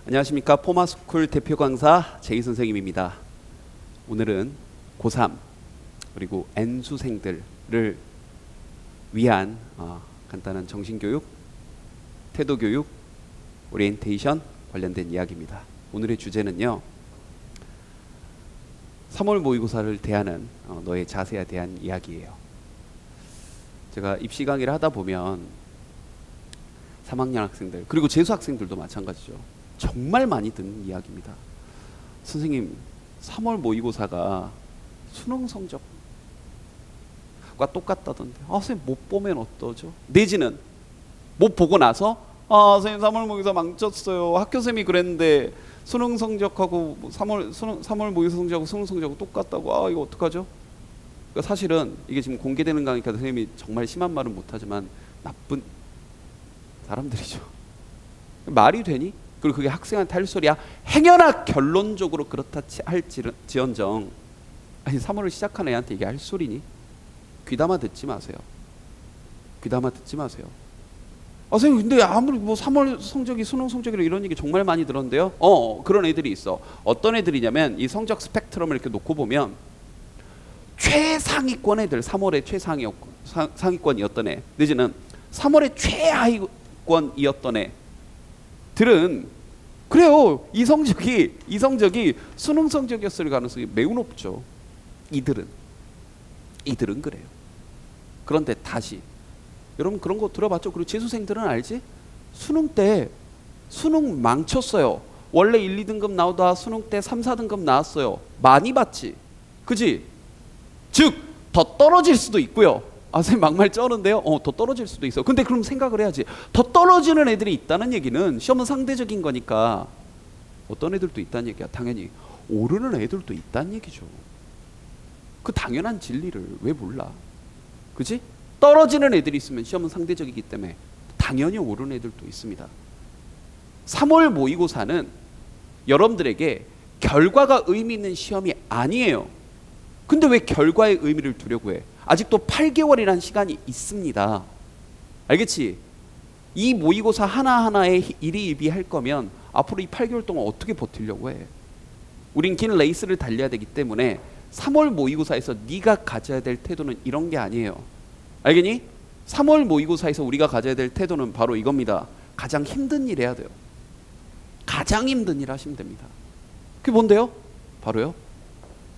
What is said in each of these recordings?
안녕하십니까. 포마스쿨 대표 강사 제이 선생님입니다. 오늘은 고3 그리고 N수생들을 위한 간단한 정신교육, 태도교육, 오리엔테이션 관련된 이야기입니다. 오늘의 주제는요, 3월 모의고사를 대하는 너의 자세에 대한 이야기예요. 제가 입시 강의를 하다 보면 3학년 학생들 그리고 재수 학생들도 마찬가지죠. 정말 많이 듣는 이야기입니다. 선생님, 3월 모의고사가 수능 성적과 똑같다던데 선생님 못 보면 어떠죠? 내지는 못 보고 나서 선생님 3월 모의고사 망쳤어요. 학교 선생님이 그랬는데 수능 성적하고 3월 모의고사 성적하고 수능 성적하고 똑같다고. 이거 어떡하죠? 그러니까 사실은 이게 지금 공개되는 강의니까 선생님이 정말 심한 말은 못하지만 나쁜 사람들이죠. 말이 되니? 그리고 그게 학생한테 할 소리야. 행여나 결론적으로 그렇다 할지언정 3월을 시작한 애한테 이게 할 소리니? 귀담아 듣지 마세요. 귀담아 듣지 마세요. 선생님 근데 아무리 3월 성적이 수능 성적이라 이런 얘기 정말 많이 들었는데요. 그런 애들이 있어. 어떤 애들이냐면 이 성적 스펙트럼을 이렇게 놓고 보면 최상위권 애들, 3월에 상위권이었던 애, 내지는 3월에 최하위권이었던 애들은 그래요. 이 성적이 수능 성적이었을 가능성이 매우 높죠. 이들은 그래요. 그런데 다시 여러분 그런 거 들어봤죠? 그리고 재수생들은 알지? 수능 때 수능 망쳤어요. 원래 1, 2등급 나오다 수능 때 3, 4등급 나왔어요. 많이 봤지? 그지? 즉 더 떨어질 수도 있고요. 선생님 막말 쩌는데요. 더 떨어질 수도 있어. 근데 그럼 생각을 해야지. 더 떨어지는 애들이 있다는 얘기는 시험은 상대적인 거니까 어떤 애들도 있다는 얘기야. 당연히 오르는 애들도 있다는 얘기죠. 그 당연한 진리를 왜 몰라? 그지? 떨어지는 애들이 있으면 시험은 상대적이기 때문에 당연히 오르는 애들도 있습니다. 3월 모의고사는 여러분들에게 결과가 의미 있는 시험이 아니에요. 근데 왜 결과의 의미를 두려고 해? 아직도 8개월이라는 시간이 있습니다. 알겠지? 이 모의고사 하나하나에 일희일비할 거면 앞으로 이 8개월 동안 어떻게 버티려고 해? 우린 긴 레이스를 달려야 되기 때문에 3월 모의고사에서 네가 가져야 될 태도는 이런 게 아니에요. 알겠니? 3월 모의고사에서 우리가 가져야 될 태도는 바로 이겁니다. 가장 힘든 일 해야 돼요. 가장 힘든 일 하시면 됩니다. 그게 뭔데요? 바로요,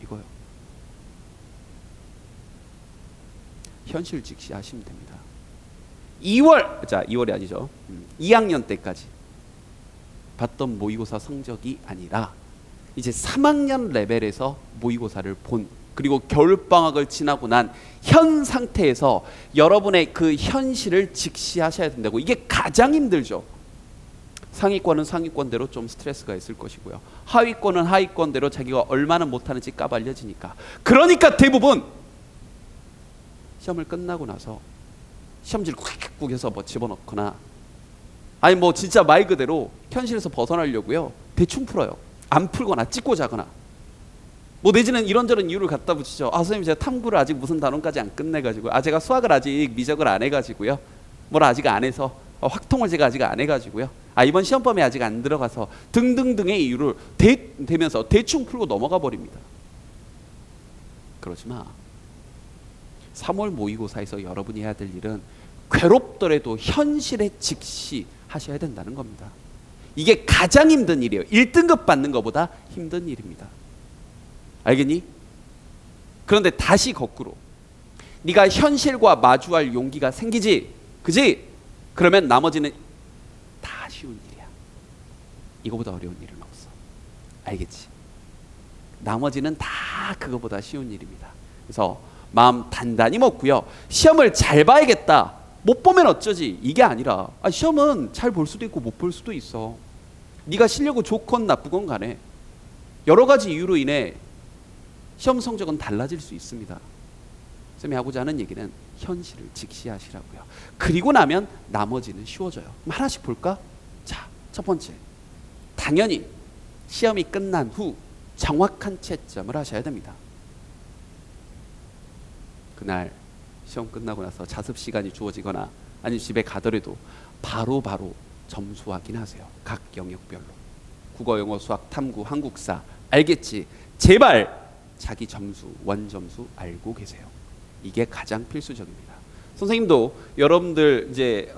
이거요. 현실 직시하시면 됩니다. 2월이 아니죠. 2학년 때까지 봤던 모의고사 성적이 아니라 이제 3학년 레벨에서 모의고사를 본, 그리고 겨울방학을 지나고 난 현 상태에서 여러분의 그 현실을 직시하셔야 된다고. 이게 가장 힘들죠. 상위권은 상위권대로 좀 스트레스가 있을 것이고요. 하위권은 하위권대로 자기가 얼마나 못하는지 까발려지니까. 그러니까 대부분 시험을 끝나고 나서 시험지를 쿡쿡 해서 집어넣거나 아니 진짜 말 그대로 현실에서 벗어나려고요. 대충 풀어요. 안 풀거나 찍고 자거나 내지는 이런저런 이유를 갖다 붙이죠. 선생님 제가 탐구를 아직 무슨 단원까지 안 끝내가지고 제가 수학을 아직 미적을 안 해가지고요. 뭘 아직 안 해서 확통을 제가 아직 안 해가지고요. 이번 시험범위에 아직 안 들어가서 등등등의 이유를 대면서 대충 풀고 넘어가 버립니다. 그러지 마. 3월 모의고사에서 여러분이 해야 될 일은 괴롭더라도 현실에 직시하셔야 된다는 겁니다. 이게 가장 힘든 일이에요. 1등급 받는 것보다 힘든 일입니다. 알겠니? 그런데 다시 거꾸로 네가 현실과 마주할 용기가 생기지, 그지? 그러면 나머지는 다 쉬운 일이야. 이거보다 어려운 일은 없어. 알겠지? 나머지는 다 그거보다 쉬운 일입니다. 그래서 마음 단단히 먹고요. 시험을 잘 봐야겠다. 못 보면 어쩌지? 이게 아니라 시험은 잘 볼 수도 있고 못 볼 수도 있어. 네가 실력이 좋건 나쁘건 간에 여러 가지 이유로 인해 시험 성적은 달라질 수 있습니다. 쌤이 하고자 하는 얘기는 현실을 직시하시라고요. 그리고 나면 나머지는 쉬워져요. 하나씩 볼까? 자, 첫 번째, 당연히 시험이 끝난 후 정확한 채점을 하셔야 됩니다. 그날 시험 끝나고 나서 자습 시간이 주어지거나 아니면 집에 가더라도 바로 점수 확인하세요. 각 영역별로. 국어, 영어, 수학, 탐구, 한국사. 알겠지? 제발 자기 점수, 원점수 알고 계세요. 이게 가장 필수적입니다. 선생님도 여러분들 이제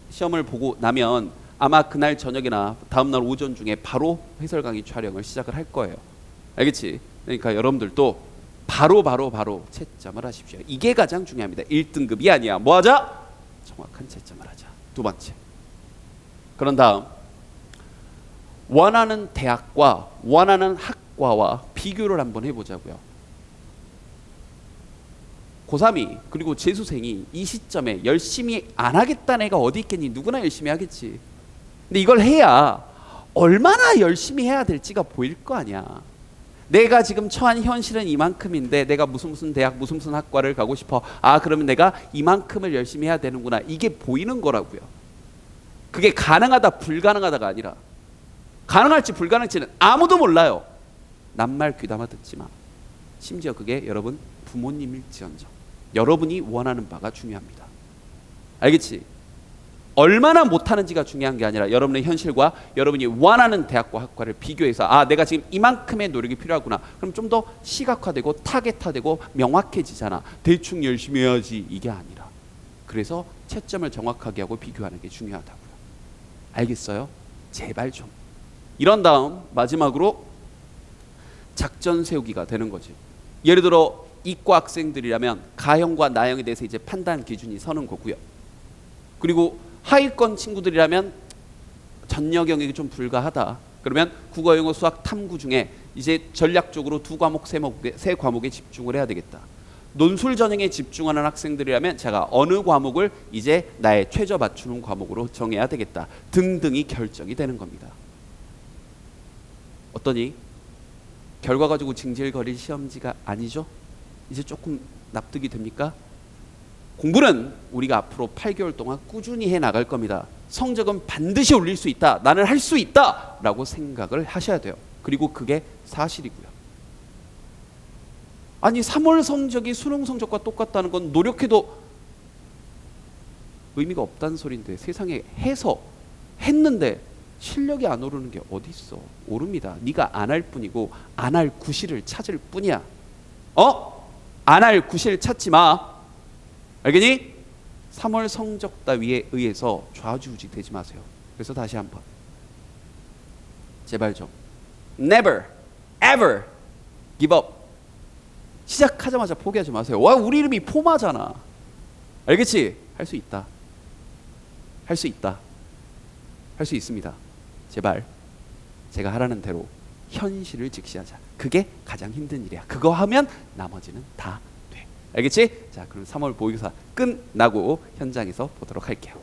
시험을 보고 나면 아마 그날 저녁이나 다음날 오전 중에 바로 해설 강의 촬영을 시작을 할 거예요. 알겠지? 그러니까 여러분들도 바로 채점을 하십시오. 이게 가장 중요합니다. 1등급이 아니야. 뭐 하자? 정확한 채점을 하자. 두 번째. 그런 다음 원하는 대학과 원하는 학과와 비교를 한번 해보자고요. 고3이 그리고 재수생이 이 시점에 열심히 안 하겠다는 애가 어디 있겠니? 누구나 열심히 하겠지. 근데 이걸 해야 얼마나 열심히 해야 될지가 보일 거 아니야. 내가 지금 처한 현실은 이만큼인데 내가 무슨 대학 무슨 학과를 가고 싶어. 아, 그러면 내가 이만큼을 열심히 해야 되는구나. 이게 보이는 거라고요. 그게 가능하다 불가능하다가 아니라, 가능할지 불가능할지는 아무도 몰라요. 남말 귀담아 듣지 마. 심지어 그게 여러분 부모님일지언정 여러분이 원하는 바가 중요합니다. 알겠지? 얼마나 못하는지가 중요한 게 아니라 여러분의 현실과 여러분이 원하는 대학과 학과를 비교해서 아, 내가 지금 이만큼의 노력이 필요하구나. 그럼 좀 더 시각화되고 타겟화되고 명확해지잖아. 대충 열심히 해야지 이게 아니라. 그래서 채점을 정확하게 하고 비교하는 게 중요하다고요. 알겠어요? 제발 좀. 이런 다음 마지막으로 작전 세우기가 되는 거지. 예를 들어 이과 학생들이라면 가형과 나형에 대해서 이제 판단 기준이 서는 거고요. 그리고 하위권 친구들이라면 전역 영역이 좀 불가하다. 그러면 국어, 영어, 수학, 탐구 중에 이제 전략적으로 두 과목, 세 과목에 집중을 해야 되겠다. 논술 전형에 집중하는 학생들이라면 제가 어느 과목을 이제 나의 최저 맞추는 과목으로 정해야 되겠다. 등등이 결정이 되는 겁니다. 어떠니? 결과 가지고 징질거릴 시험지가 아니죠? 이제 조금 납득이 됩니까? 공부는 우리가 앞으로 8개월 동안 꾸준히 해 나갈 겁니다. 성적은 반드시 올릴 수 있다. 나는 할 수 있다. 라고 생각을 하셔야 돼요. 그리고 그게 사실이고요. 아니 3월 성적이 수능 성적과 똑같다는 건 노력해도 의미가 없다는 소리인데 세상에 해서 했는데 실력이 안 오르는 게 어디 있어? 오릅니다. 네가 안 할 뿐이고 안 할 구실을 찾을 뿐이야. 안 할 구실 찾지 마. 알겠니? 3월 성적 따위에 의해서 좌지우지 되지 마세요. 그래서 다시 한번 제발 좀 never ever give up. 시작하자마자 포기하지 마세요. 와, 우리 이름이 포마잖아. 알겠지? 할 수 있다. 할 수 있다. 할 수 있습니다. 제발 제가 하라는 대로 현실을 직시하자. 그게 가장 힘든 일이야. 그거 하면 나머지는 다 돼. 알겠지? 자, 그럼 3월 모의고사 끝나고 현장에서 보도록 할게요.